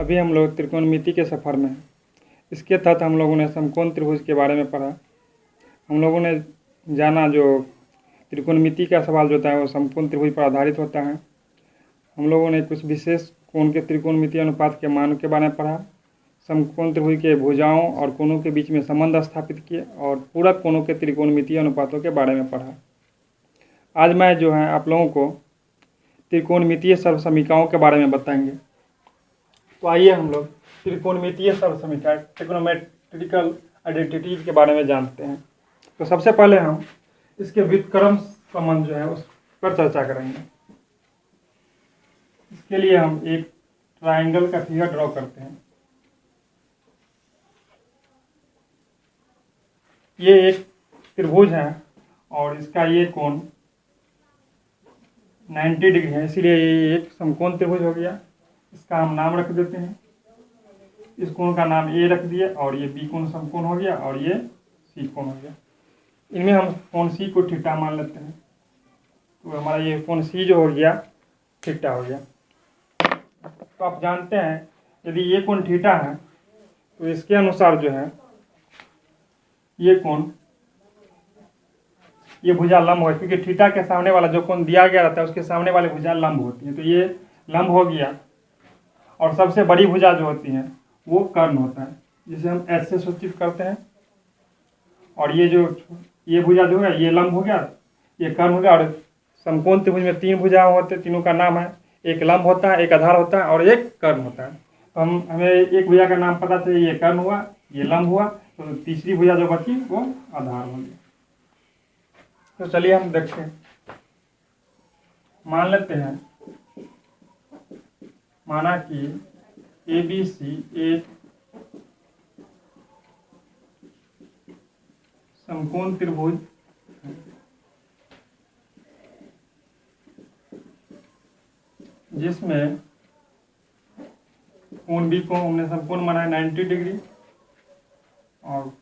अभी हम लोग त्रिकोणमिति के सफ़र में हैं। इसके तहत हम लोगों ने समकोण त्रिभुज के बारे में पढ़ा। हम लोगों ने जाना जो त्रिकोणमिति का सवाल जो होता है वो समकोण त्रिभुज पर आधारित होता है। हम लोगों ने कुछ विशेष कोण के त्रिकोणमितीय अनुपात के मान के बारे में पढ़ा, समकोण त्रिभुज के भुजाओं और कोणों के बीच में संबंध स्थापित किए और पूरक कोणों के त्रिकोणमितीय अनुपातों के बारे में पढ़ा। आज मैं जो है आप लोगों को त्रिकोणमितीय सर्वसमीकरणों के बारे में बताएंगे। तो आइए हम लोग त्रिकोणमितीय सर्वसमीकरण ट्रिग्नोमेट्रिकल आइडेंटिटीज के बारे में जानते हैं। तो सबसे पहले हम इसके व्युत्क्रम संबंध जो है उस पर चर्चा करेंगे। इसके लिए हम एक ट्रायंगल का फिगर ड्रॉ करते हैं। ये एक त्रिभुज है और इसका ये कोण 90 डिग्री है, इसीलिए ये एक समकोण त्रिभुज हो गया। इसका हम नाम रख देते हैं। इस कोण का नाम ए रख दिए और ये बी कोण समकोण हो गया और ये सी कोण हो गया। इनमें हम कोण सी को थीटा मान लेते हैं। तो हमारा ये कोण सी जो हो गया थीटा हो गया। तो आप जानते हैं यदि ये कोण थीटा है तो इसके अनुसार जो है ये कोण ये भुजा लंब हो, क्योंकि थीटा के सामने वाला जो कोण दिया गया रहता है उसके सामने वाली भुजा लंब होती है। तो ये लंब हो गया और सबसे बड़ी भुजा जो होती है वो कर्ण होता है, जिसे हम एस से सूचित करते हैं। और ये भुजा जो है ये लंब हो गया, ये कर्ण हो गया। और समकोण त्रिभुज में 3 भुजाएं होते हैं, तीनों का नाम है, एक लंब होता है, एक आधार होता है और एक कर्ण होता है। तो हमें एक भुजा का नाम पता चले, ये कर्ण हुआ, ये लंब हुआ, तो तीसरी भुजा जो बची वो आधार होगी। तो चलिए हम देखते हैं। मान लेते हैं, माना कि ABC एक समकोण त्रिभुज जिसमें कोण B को हमने समकोण माना है 90 डिग्री और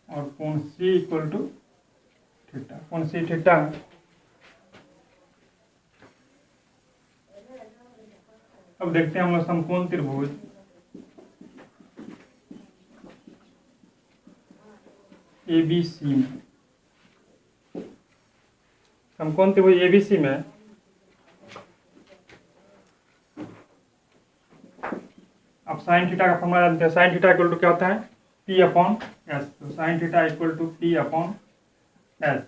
कोण C इक्वल टू थीटा। कोण C थीटा है। अब देखते हैं हम लोग समकोण त्रिभुज ABC में, समकोण त्रिभुज ABC में अब साइन थीटा का फॉर्मूला जानते हैं। साइन थीटा इक्वल टू क्या होता है, P अपॉन एच। तो sine theta equal to P upon H.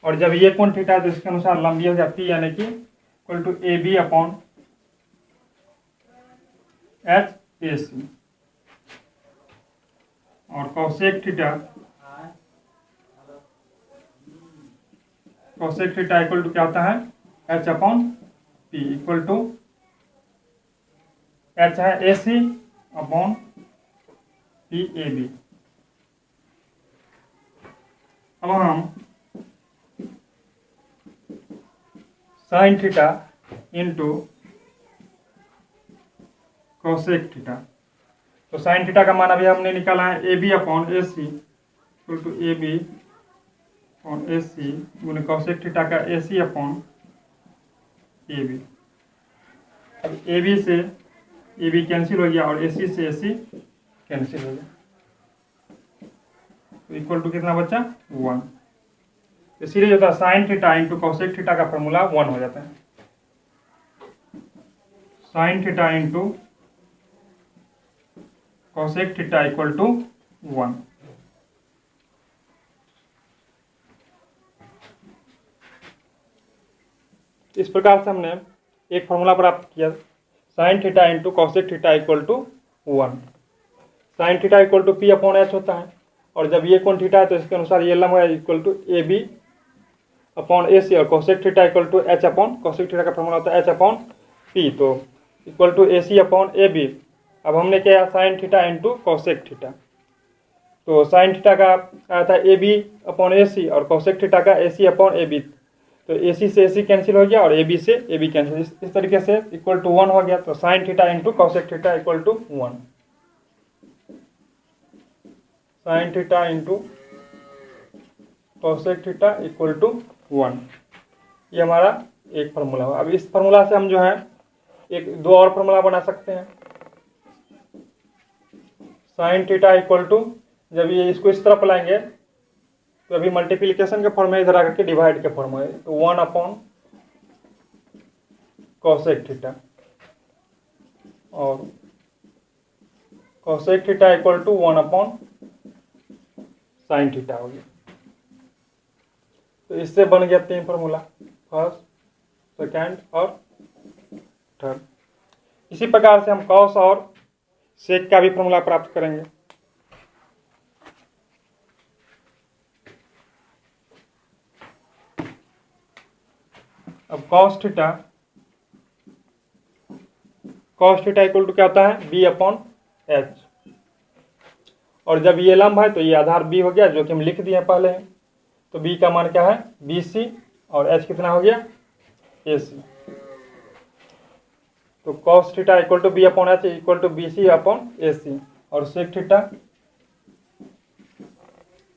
और जब ये कोण थीटा है तो इसके अनुसार लंबी हो जाती है, यानी कि equal to AB upon H AC। और कॉसेक थीटा इक्वल टू क्या होता है, H upon P equal to H है AC अपॉन P AB। अब हम sine theta into cosec theta. तो साइन थीटा का मान अभी हमने निकाला है AB upon AC equal to AB upon AC गुने कॉसेक थीटा का AC अपॉन AB। अब AB से AB कैंसिल हो गया और AC से AC कैंसिल हो गया, तो इक्वल टू कितना बचा, 1। इसीलिए जो था sine theta into cosec theta का फॉर्मूला 1 हो जाता है। Sine theta into cosec theta equal to 1। इस प्रकार से हमने एक फॉर्मूला प्राप्त किया, sine theta into cosec theta equal to 1। Sine theta equal to P upon H होता है और जब ये कोण थीटा है तो इसके अनुसार ये लंब है equal to AB upon AC। और cosec theta equal to H upon, cosec theta का फॉर्मूला होता है H अपॉन P, तो equal to AC upon AB। अब हमने क्या sine theta into cosec theta, तो साइन थीटा का आया था AB अपॉन AC और कॉसेक थीटा का AC अपॉन AB। तो AC से AC कैंसिल हो गया और AB से AB कैंसिल, इस तरीके से इक्वल टू 1 हो गया। तो sine theta into cosec theta equal to 1। Sine theta into cosec theta equal to 1, ये हमारा एक फार्मूला हुआ। अब इस फार्मूला से हम जो है एक दो और फॉर्मूला बना सकते हैं। साइन थीटा इक्वल टू, जब ये इसको इस तरफ लाएंगे तो अभी मल्टीप्लिकेशन के फॉर्म में इधर आकर के डिवाइड के फॉर्म में, तो 1 अपॉन कोसेक थीटा, और cosec theta equal to 1 upon sine theta हो गया। तो इससे बन गया 3 फॉर्मूला, फर्स्ट, सेकेंड और थर्ड। इसी प्रकार से हम कॉस और सेक का भी फॉर्मूला प्राप्त करेंगे। अब कॉस थीटा इक्वल टू क्या होता है, बी अपॉन एच, और जब ये लंब है तो ये आधार बी हो गया, जो कि हम लिख दिए पहले। तो बी का मान क्या है, बी सी, और एच कितना हो गया, ए सी। तो cos theta equal to B upon H equal to B C upon A C, और sec theta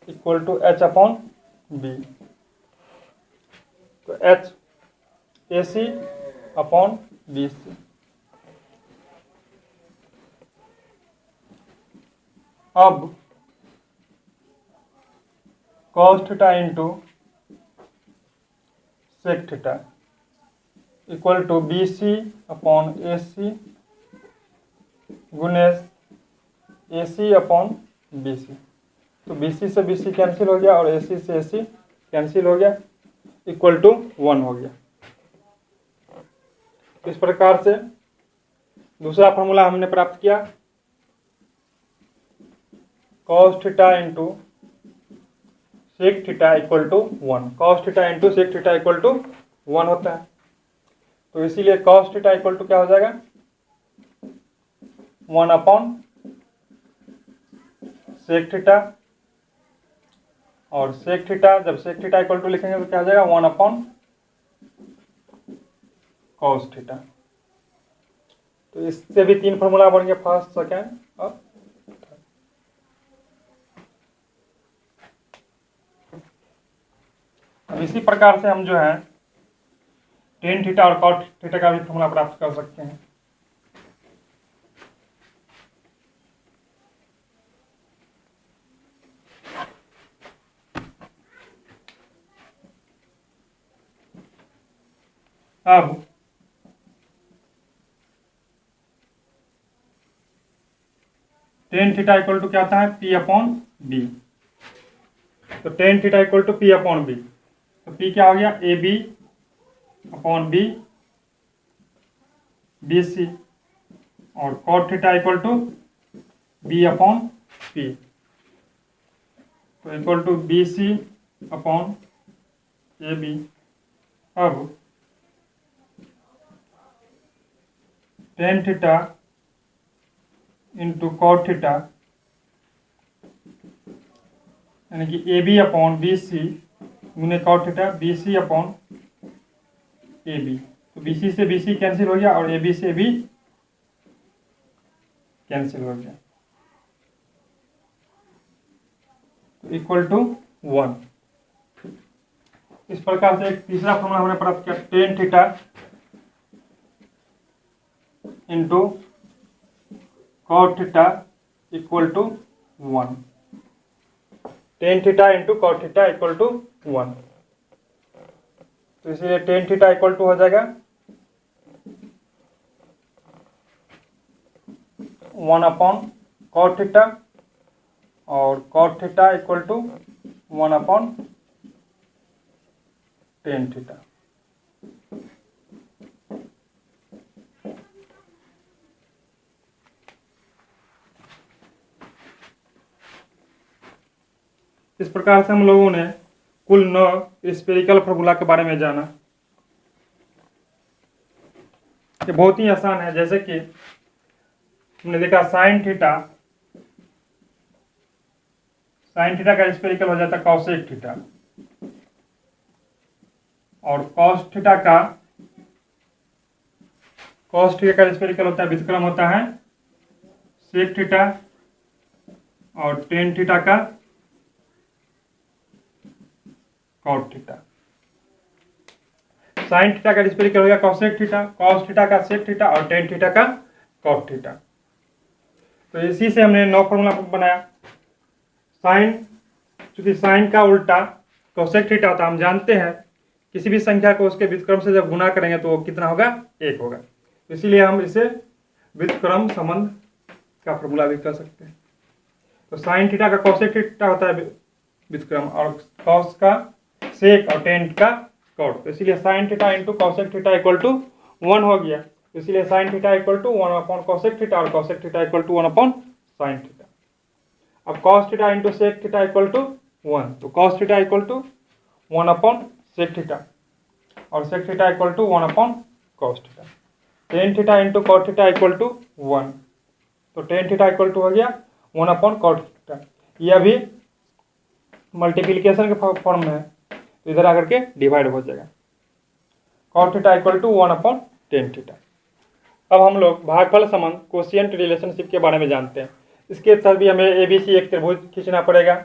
equal to H upon B. तो H A C upon B C. अब cos theta into sec theta equal to B C upon A C गुने A C upon B सी। तो B C से B सी cancel हो गया और ए सी से ए सी cancel हो गया, इक्वल टू 1 हो गया। इस प्रकार से दूसरा फॉर्मूला हमने प्राप्त किया, cos theta into sec theta equal to 1। Cos theta into sec theta equal to 1 होता है, तो इसीलिए कॉस थीटा इक्वल टू क्या हो जाएगा, 1 अपॉन सेक थीटा, और सेक थीटा, जब सेक थीटा इक्वल टू लिखेंगे तो क्या हो जाएगा, 1 अपॉन कॉस थीटा। तो इससे भी 3 फॉर्मूला बन गया, फर्स्ट, सेकेंड और थर्ड। अब इसी प्रकार से हम जो है टेन थीटा और कॉट थीटा का भी फॉर्मूला प्राप्त कर सकते हैं। अब टेन थीटा इक्वल टू क्या आता है, पी अपॉन बी। तो tan theta equal to P upon B, तो पी क्या हो गया, A B upon B B C, और cot theta equal to B upon P, तो equal to B C upon A B. अब tan theta into cot theta, यानी कि A B upon B C गुने cot theta B C upon A B. तो B C से B सी cancel हो गया और ए बी से भी कैंसिल हो गया, तो इक्वल टू 1। इस प्रकार से एक तीसरा फॉर्मूला हमने प्राप्त किया, tan theta into cot theta equal to 1। Tan theta into cot theta equal to 1, तो इसीलिए टेन थीटा इक्वल टू हो जाएगा 1 अपॉन कॉट थीटा, और cot theta equal to 1 upon tan theta. इस प्रकार से हम लोगों ने कुल 9 स्फेरिकल फार्मूला के बारे में जाना। ये बहुत ही आसान है, जैसे कि हमने देखा साइन थीटा का स्फेरिकल हो जाता है कॉसेक थीटा, और कॉस थीटा का स्फेरिकल होता है, व्युत्क्रम होता है सेक थीटा, और टेन थीटा का कॉट थीटा। साइन थीटा का रिस्पेक्ट हो गया कॉसेक थीटा, कॉस थीटा का सेक थीटा और टेन थीटा का कॉट थीटा। तो इसी से हमने 9 फॉर्मूला बनाया। साइन, चूंकि साइन का उल्टा कोसेक थीटा होता है, हम जानते हैं किसी भी संख्या को उसके व्युत्क्रम से जब गुना करेंगे तो वो कितना होगा, 1 होगा। इसीलिए हम इसे व्युत्क्रम संबंध का फॉर्मूला भी कर सकते हैं। तो साइन थीटा का कोसेक थीटा होता है व्युत्क्रम, और कॉस का सेक और टेन का कॉट। तो इसीलिए sine theta into cosec theta equal to 1 हो गया। इसलिए sine theta equal to 1 upon cosec theta और cosec theta equal to 1 upon sine theta. अब cos theta into sec theta equal to 1, तो cos theta equal to 1 upon sec theta और sec theta equal to 1 upon cos theta. Tan theta into cot theta equal to 1, तो tan theta equal to हो गया 1 upon cot theta. यह भी multiplication के form में है, तो इधर आकर के डिवाइड हो जाएगा। Cot theta equal to 1 upon tan theta. अब हम लोग भागफल संबंध कोशिएंट रिलेशनशिप के बारे में जानते हैं। इसके तहत भी हमें ABC एक त्रिभुज खींचना पड़ेगा,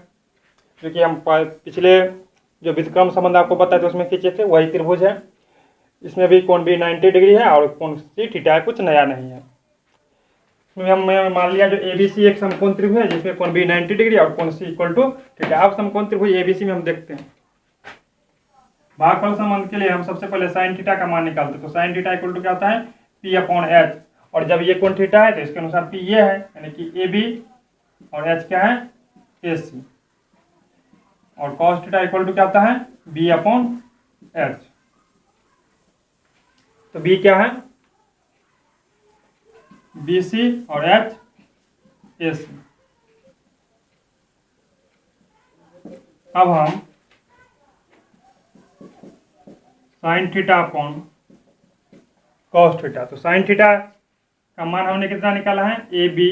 जो कि हम पिछले जो व्युत्क्रम संबंध आपको बताया था उसमें खींचे थे, वही त्रिभुज है। इसमें भी कोण भी 90 डिग्री है और कोण सी थीटा है, कुछ नया नहीं है। इसमें हमने मान लिया जो ABC एक समकोण त्रिभुज है जिसमें कोण भी 90 डिग्री और कोण सी इक्वल टू थीटा। अब समकोण त्रिभुज ABC में हम देखते हैं। भागफल संबंध के लिए हम सबसे पहले साइन थीटा का मान निकालते हैं। तो साइन थीटा इक्वल टू क्या होता है, P अपॉन H, और जब ये कोण थीटा है तो इसके अनुसार P ये है, यानी कि AB और H क्या है, AC। और cos थीटा इक्वल टू क्या होता है, B अपॉन H। तो B क्या है, BC और H AC। अब हम sine theta upon cos theta, तो साइन थीटा का मान हमने कितना निकाला है, AB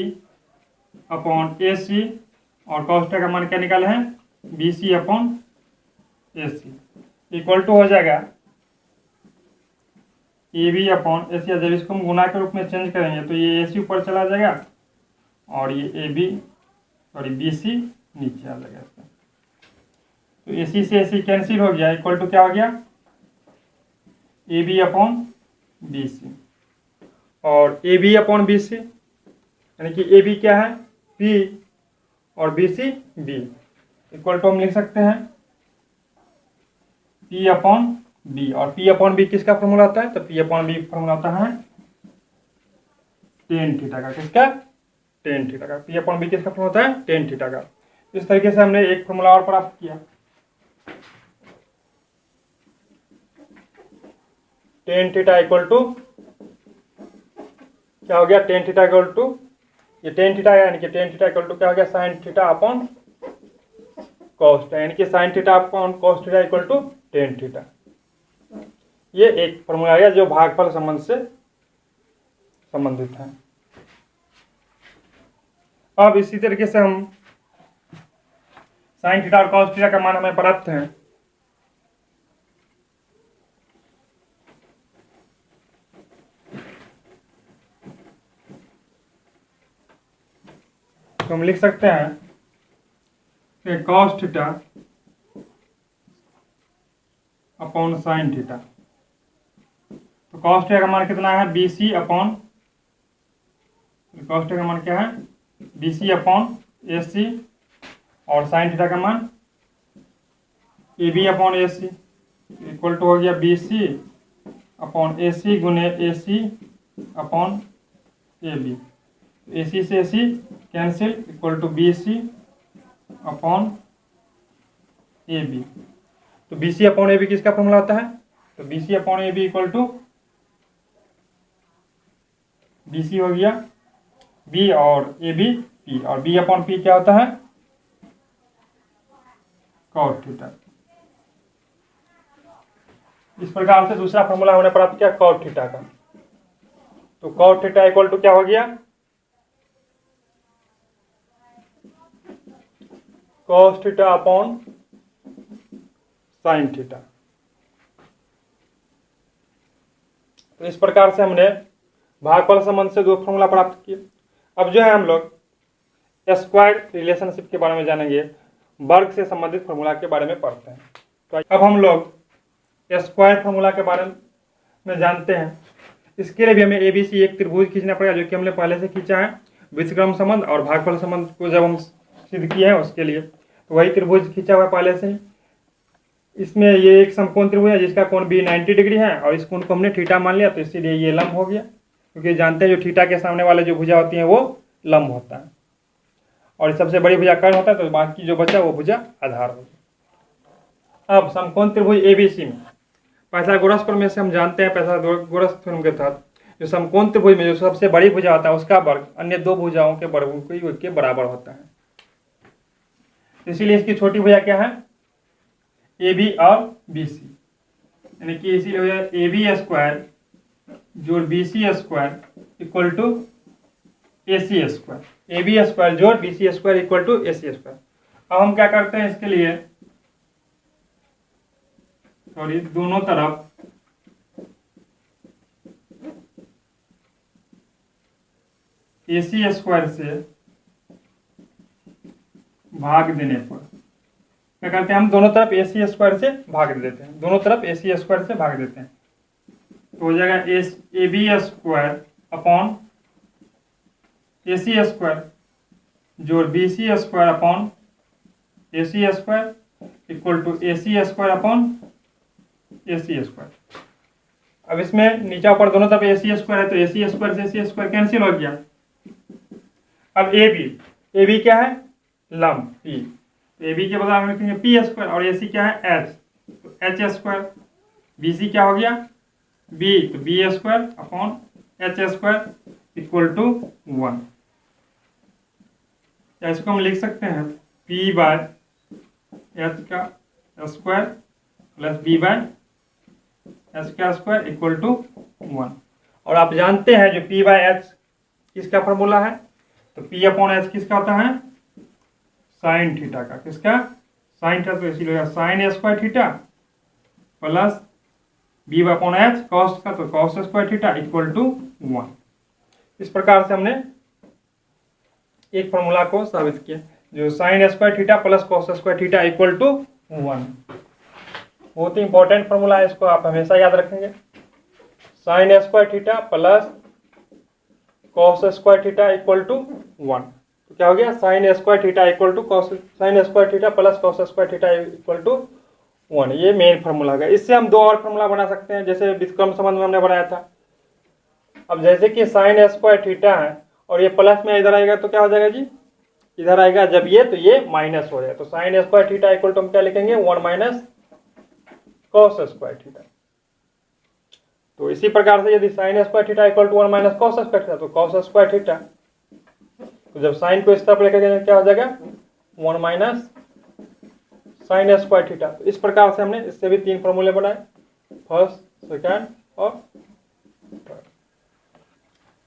अपॉन AC, और कॉस थीटा का मान क्या निकाला है, BC upon AC equal to हो जाएगा AB अपॉन AC। जब इसको हम गुना के रूप में चेंज करेंगे तो ये AC ऊपर चला जाएगा और ये AB और ये BC नीचे आ जाएगा। तो AC से AC कैंसिल हो गया, इक्वल टू क्या हो गया, AB अपॉन BC। और AB अपॉन BC यानी कि AB क्या है, P और BC B, इक्वल टू हम लिख सकते हैं P अपॉन B। और P अपॉन B किसका फॉर्मूला होता है, तो P अपॉन B फॉर्मूला होता है टेन थीटा का। किसका, टेन थीटा का। P अपॉन B किसका फॉर्मूला होता है, टेन थीटा का। इस तरीके से हमने एक फॉर्मूला और प्राप्त किया। टेन थीटा इक्वल टू क्या हो गया, टेन थीटा इक्वल टू ये टेन थीटा है, यानी कि टेन थीटा इक्वल टू क्या हो गया, sine theta upon cos theta, यानी कि sine theta upon cos theta equal to tan theta. ये एक फॉर्मूला है जो भागफल संबंध से संबंधित है। अब इसी तरीके से हम साइन थीटा और कॉस थीटा का मान हमें प्राप्त है। तो हम लिख सकते हैं कि cos theta upon sine theta. तो कॉस थीटा का मान कितना है, BC अपॉन, कॉस थीटा का मान क्या है, BC अपॉन AC, और साइन थीटा का मान AB upon AC equal to हो गया BC अपॉन AC गुने AC अपॉन AB। AC से AC cancel, equal to BC upon AB। तो BC अपॉन AB किसका फॉर्मूला होता है, तो BC upon AB equal to BC हो गया B और AB P, और B अपॉन P क्या होता है, कॉट थीटा। इस प्रकार से दूसरा फॉर्मूला हमने प्राप्त किया कॉट थीटा का। तो कॉट थीटा इक्वल टू क्या हो गया, cos theta upon sine theta. तो इस प्रकार से हमने भागफल संबंध से दो फॉर्मूला प्राप्त किए। अब जो है हम लोग स्क्वायर रिलेशनशिप के बारे में जानेंगे, वर्ग से संबंधित फॉर्मूला के बारे में पढ़ते हैं। तो अब हम लोग स्क्वायर फार्मूला के बारे में जानते हैं। इसके लिए भी हमें ABC एक त्रिभुज खींचना पड़ेगा, जो कि हमने पहले से खींचा है। व्युत्क्रम संबंध और भागफल संबंध को जब हम सिद्ध किए हैं उसके लिए, तो वही त्रिभुज खींचा हुआ है पहले से ही। इसमें ये एक समकोण त्रिभुज है जिसका कोण भी 90 डिग्री है, और इस कोण को हमने थीटा मान लिया, तो इसीलिए ये लंब हो गया, क्योंकि जानते हैं जो थीटा के सामने वाले जो भुजा होती हैं वो लंब होता है, और सबसे बड़ी भुजा कर्ण होता है, तो बाकी जो बचा वो भुजा आधार होगी। अब समकोण त्रिभुज ABC में पैसा गुणस्फल में से हम जानते हैं, पैसा गुणस्फल के तहत जो समकोण त्रिभुज में जो सबसे बड़ी भुजा होता है उसका वर्ग अन्य दो भुजाओं के वर्गों के बराबर होता है। इसीलिए इसकी छोटी भुजा क्या है, AB और BC, यानी कि इसीलिए हो जाए AB स्क्वायर जोड़ BC square equal to AC square. AB square जोड़ BC square equal to AC square. अब हम क्या करते हैं इसके लिए, सॉरी, दोनों तरफ AC स्क्वायर से भाग देने पर क्या करते हैं, हम दोनों तरफ AC स्क्वायर से भाग देते हैं, दोनों तरफ AC स्क्वायर से भाग देते हैं, तो हो जाएगा AB square upon AC square जोड़ BC square upon AC square equal to AC square upon AC square. अब इसमें नीचे ऊपर दोनों तरफ AC स्क्वायर है, तो AC स्क्वायर से AC स्क्वायर कैंसिल हो गया। अब AB क्या है, लंब P, तो AB के बदले हम लिखेंगे P स्क्वायर, और AC क्या है H, तो H स्क्वायर। BC क्या हो गया B, तो B square upon H square equal to 1। इसको हम लिख सकते हैं P बाय H का square plus B by H का स्क्वायर इक्वल टू 1। और आप जानते हैं जो P बाय H किसका फॉर्मूला है, तो P अपॉन H किसका होता है, साइन थीटा का। किसका, साइन थीटा, तो इसीलिए sine square theta plus B upon H cos का, तो cos square theta equal to 1। इस प्रकार से हमने एक फॉर्मूला को साबित किया, जो sine square theta plus cos square theta equal to 1। बहुत ही इंपॉर्टेंट फॉर्मूला है, इसको आप हमेशा याद रखेंगे। Sine square theta plus cos square theta equal to 1, तो क्या हो गया, sine square theta equal to cos, sine square theta plus cos square theta equal to 1। ये मेन फॉर्मूला है। इससे हम दो और फॉर्मूला बना सकते हैं, जैसे व्युत्क्रम संबंध में हमने बनाया था। अब जैसे कि साइन स्क्वायर थीटा है और ये प्लस में इधर आएगा, तो क्या हो जाएगा जी, इधर आएगा जब ये, तो ये माइनस हो जाएगा, तो sine square theta equal to हम क्या लिखेंगे, 1 माइनस कॉस स्क्वायर थीटा। तो इसी प्रकार से यदि sine square theta equal to 1 minus cos square theta, तो कॉस स्क्वायर थीटा, तो जब साइन को इस तरफ लेकर क्या हो जाएगा, 1 माइनस साइन स्क्वायर थीटा। तो इस प्रकार से हमने इससे भी तीन फॉर्मूले बनाए, फर्स्ट, सेकंड और third.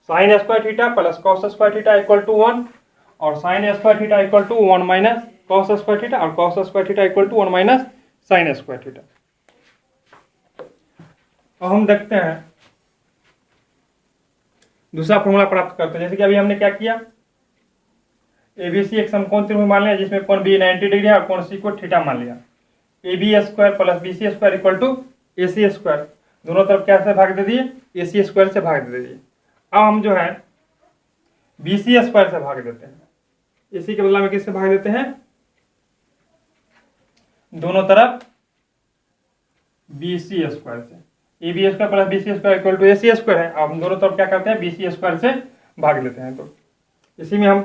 Sine square theta plus cos square theta equal to 1, और sine square theta equal to 1 minus cos square theta, और cos square theta equal to 1 minus sine square theta. अब हम देखते हैं दूसरा फॉर्मूला प्राप्त करते हैं। जैसे कि अभी हमने क्या किया, ABC एक समकोण त्रिभुज मान लिया जिसमें कोण B 90 डिग्री है और कोण C को थीटा मान लिया। AB square plus BC square equal to AC square, दोनों तरफ क्या से भाग दे दिए, AC स्क्वायर से भाग दे दिए। अब हम जो है BC स्क्वायर से भाग देते हैं, AC के बदला में किससे भाग देते हैं, दोनों तरफ BC स्क्वायर से। AB square plus BC square equal to AC square है। अब हम दोनों तरफ क्या करते हैं, BC स्क्वायर से भाग लेते हैं। तो इसी में हम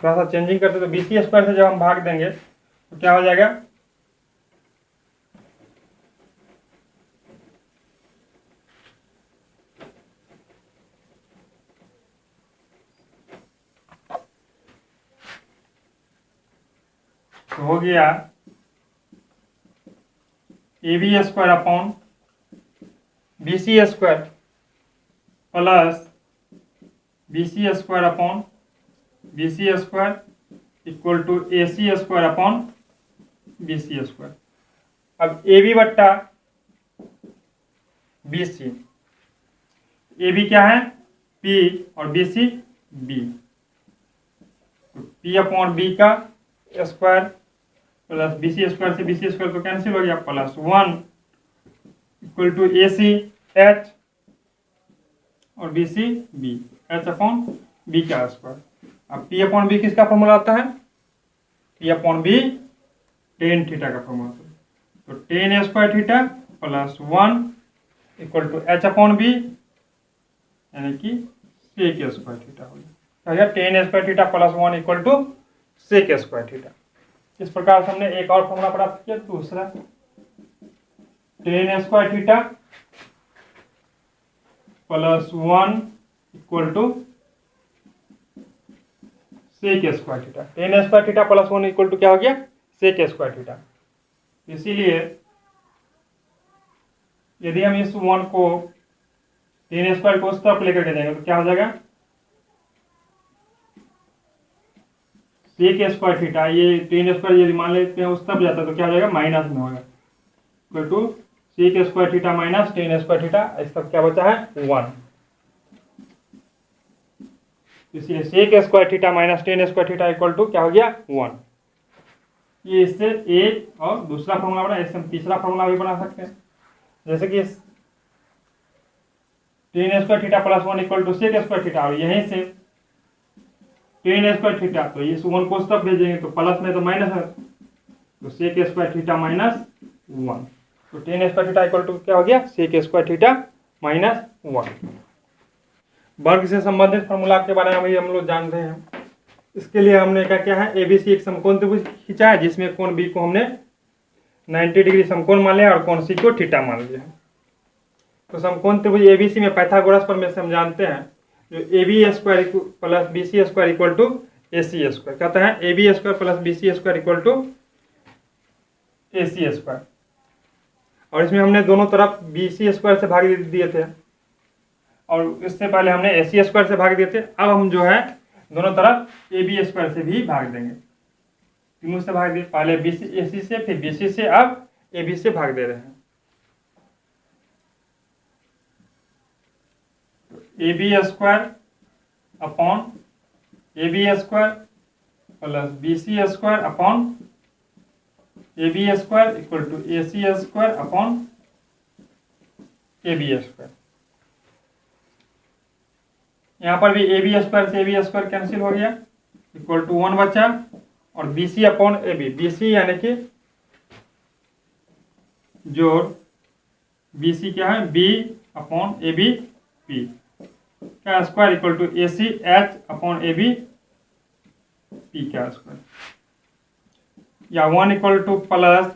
थोड़ा सा चेंजिंग करते हैं, तो BC स्क्वायर से जब हम भाग देंगे तो क्या हो जाएगा, तो हो गया AB square upon BC square plus BC square upon BC square equal to AC square upon BC square. अब AB बट्टा BC, AB क्या है P और BC B, तो P अपॉन B का स्क्वायर प्लस BC स्क्वायर से BC square तो cancel हो गया, plus 1 equal to A C H और B C B, H upon B का स्क्वायर। अब पी अपॉन बी किसका फॉर्मूला आता है? P upon B tan theta का फॉर्मूला। तो tan square theta plus 1 equal to H upon B यानी कि सेक स्क्वायर थीटा हो गया। Tan square theta plus 1 equal to sec square theta. इस प्रकार से हमने एक और फॉर्मूला प्राप्त किया, दूसरा tan square theta plus 1 equal to sec square theta. Tan square theta plus 1 equal to क्या हो गया? Sec square theta. इसीलिए यदि हम इस 1 को टेन स्क्वायर को उस तरफ लेकर के जाएंगे तो क्या हो जाएगा? सेक स्क्वायर थीटा, ये टेन स्क्वायर यदि मान लेते हैं उस तरफ जाता है तो क्या हो जाएगा? माइनस में होगा, equal to sec square theta minus tan square theta. इस तरफ क्या बचा है? 1। इसलिए sec square theta minus tan square theta equal to क्या हो गया? 1। ये इससे एक और दूसरा फॉर्मूला बना, इससे हम तीसरा फॉर्मूला भी बना सकते हैं। जैसे कि tan square theta plus 1 equal to sec square theta, और यहीं से टेन स्क्वायर थीटा, तो इस 1 को उस तरफ भेजेंगे तो प्लस में तो माइनस है, तो सेक स्क्वायर थीटा माइनस 1। तो tan square theta equal to क्या हो गया? Sec square theta minus 1। वर्ग से संबंधित फॉर्मूला के बारे में अभी हम लोग जानते हैं। इसके लिए हमने क्या किया है? एबीसी एक समकोण त्रिभुज खींचा है जिसमें कोण बी को हमने 90 डिग्री समकोण मान लिया और कोण सी को थीटा मान लिया। तो समकोण त्रिभुज एबीसी में पाइथागोरस प्रमेय से हम जानते हैं जो A B square plus B C square equal to A C square. कहता है A B square plus B C square equal to A C square. और इसमें हमने दोनों तरफ बी सी स्क्वायर से भाग दिए थे और इससे पहले हमने ए सी स्क्वायर से भाग दिए थे। अब हम जो है दोनों तरफ ए बी स्क्वायर से भी भाग देंगे, तीनों से भाग दिए, पहले बी सी ए सी से, फिर बी सी से, अब ए बी से भाग दे रहे हैं। A B square upon A B square plus B C square upon A B square equal to A C square upon A B square. यहाँ पर भी ए बी स्क्वायर से ए बी स्क्वायर कैंसिल हो गया, इक्वल टू 1 बचा, और B C upon A B, B C यानी कि जोड़ बी सी क्या है? B upon A B P का square equal to A C H upon A B P का स्क्वायर, या 1 equal to plus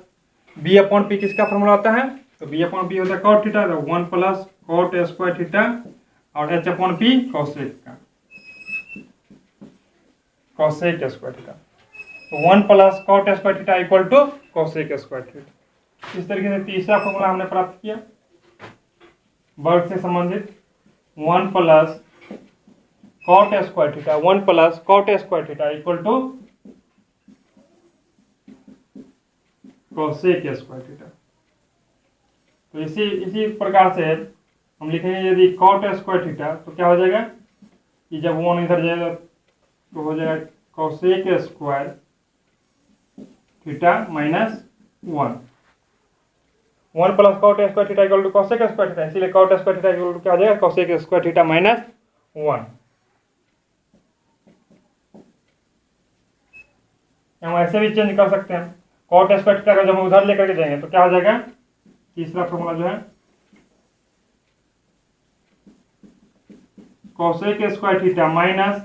B upon P किसका formula होता है? तो बी अपॉन पी होता है कॉट थीटा, तो 1 प्लस कॉट स्क्वायर थीटा और एच अपॉन पी कॉसेक का, कॉसेक स्क्वायर थीटा। तो 1 plus cot square theta equal to cosec square theta. इस तरीके से तीसरा फॉर्मूला हमने प्राप्त किया वर्ग से संबंधित। 1 plus cot square theta, 1 plus cot square theta equal to cosec square theta. तो इसी प्रकार से हम लिखेंगे यदि कॉट स्क्वायर थीटा तो क्या हो जाएगा कि जब 1 इधर जाएगा तो हो जाएगा cosec square theta minus 1। 1 plus cot square theta equal to cosec square theta, इसीलिए cot square theta equal to क्या हो जाएगा? Cosec square theta minus 1। हम ऐसे भी चेंज कर सकते हैं, कॉट स्क्वायर थीटा का जब हम उधर लेकर के जाएंगे तो क्या हो जाएगा? तीसरा फॉर्मूला जो है कॉसेक स्क्वायर थीटा माइनस,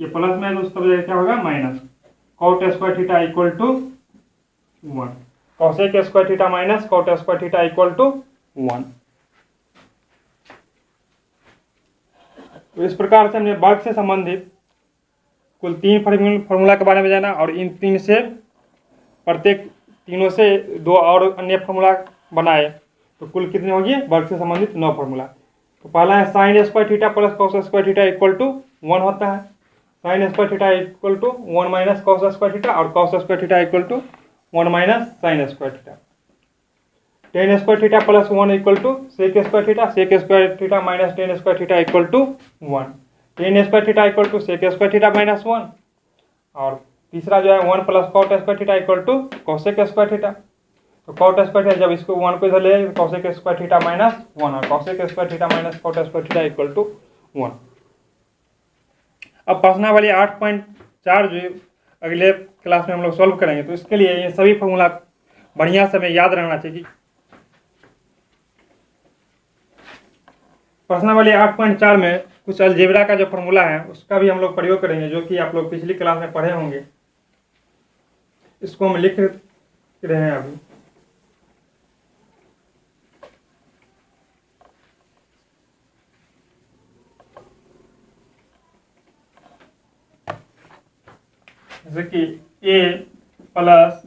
ये प्लस में उस तरह क्या होगा? Minus cot square theta equal to 1। Cosec square theta minus cot square theta equal to 1। तो इस प्रकार से हमने वर्ग से संबंधित कुल 3 फॉर्मूला के बारे में जाना, और इन 3 से प्रत्येक तीनों से 2 और अन्य फॉर्मूला बनाए, तो कुल कितने हो गए वर्ग से संबंधित 9 फॉर्मूला। तो पहला है sine square theta plus cos square theta equal to 1 होता है, sine square theta equal to 1 minus cos square theta, और cos square theta equal to 1 minus sine square theta. Tan square theta plus 1 equal to sec square theta, sec square theta minus tan square theta equal to 1। Tan square theta equal to sec square theta minus 1, और तीसरा जो है 1 plus cot square theta equal to cosec square theta. तो cot square theta, जब इसको 1 को इधर ले जाएंगे तो कॉसेक स्क्वायर थीटा माइनस 1 और cosec square theta minus cot square theta equal to 1। अब प्रश्नावली 8.4 जो अगले क्लास में हम लोग सॉल्व करेंगे, तो इसके लिए ये सभी फॉर्मूला बढ़िया से हमें याद रहना चाहिए। प्रश्नावली 8.4 में कुछ अलजेब्रा का जो फॉर्मूला है उसका भी हम लोग प्रयोग करेंगे, जो कि आप लोग पिछली क्लास में पढ़े होंगे। इसको हम लिख रहे हैं अभी। जैसे कि a प्लस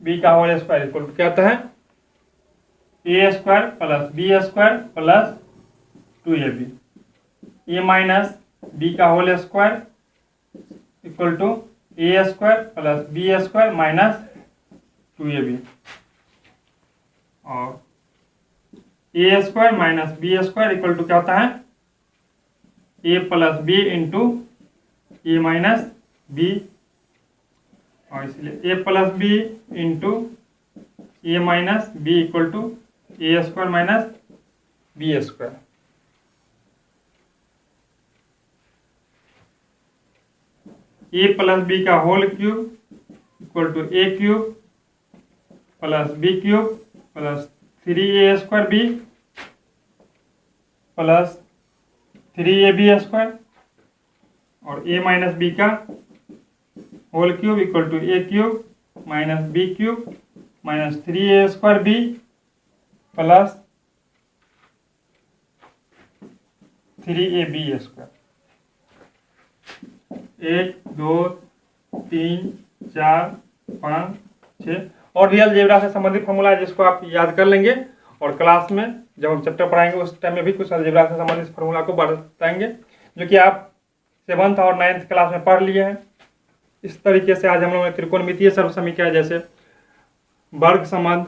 बी का होल स्क्वायर इक्वल टू क्या आता है, A square plus B square plus 2ab, A minus B का whole square equal to A square plus B square minus 2ab, और A square minus B square equal to क्या होता है, A plus B into A minus B, और इसलिए A plus B into A minus B equal to A square minus B square. A plus B का whole cube equal to A cube plus B cube plus 3a square B plus 3ab square, और a minus B का whole cube equal to A cube minus B cube minus 3a square B plus 3ab square. 1 2 3 4 5 6 और भी algebra से संबंधित formula है जिसको आप याद कर लेंगे, और क्लास में जब हम चैप्टर पढ़ाएंगे उस टाइम में भी कुछ अलजेब्रा से संबंधित फॉर्मूला को बताएंगे, जो कि आप 7th और 9th क्लास में पढ़ लिए हैं। इस तरीके से आज हम लोगों ने त्रिकोणमितीय सर्व समीकरण जैसे वर्ग संबंध,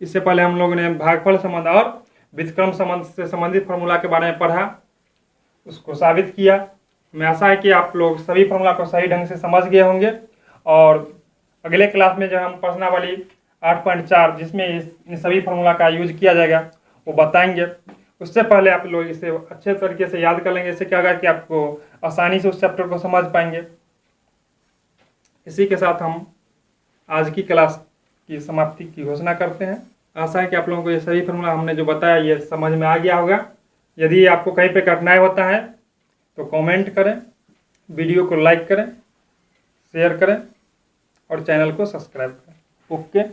इससे पहले हम लोगों ने भागफल संबंध और व्युत्क्रम संबंध से संबंधित फॉर्मूला के बारे में पढ़ा, उसको साबित किया। मैं आशा है कि आप लोग सभी फॉर्मूला को सही ढंग से समझ गए होंगे, और अगले क्लास में जब हम प्रश्नावली 8.4 जिसमें इन सभी फॉर्मूला का यूज किया जाएगा वो बताएंगे। उससे पहले आप लोग इसे अच्छे तरीके से याद कर लेंगे, इससे क्या होगा कि आपको आसानी से उस चैप्टर को समझ पाएंगे। इसी के साथ हम आज की क्लास की समाप्ति की घोषणा करते हैं। आशा है कि आप लोगों को ये सभी फॉर्मूला हमने जो बताया ये समझ में आ गया होगा। यदि आपको कहीं पे कठिनाई होता है तो कमेंट करें, वीडियो को लाइक करें, शेयर करें और चैनल को सब्सक्राइब करें। ओके।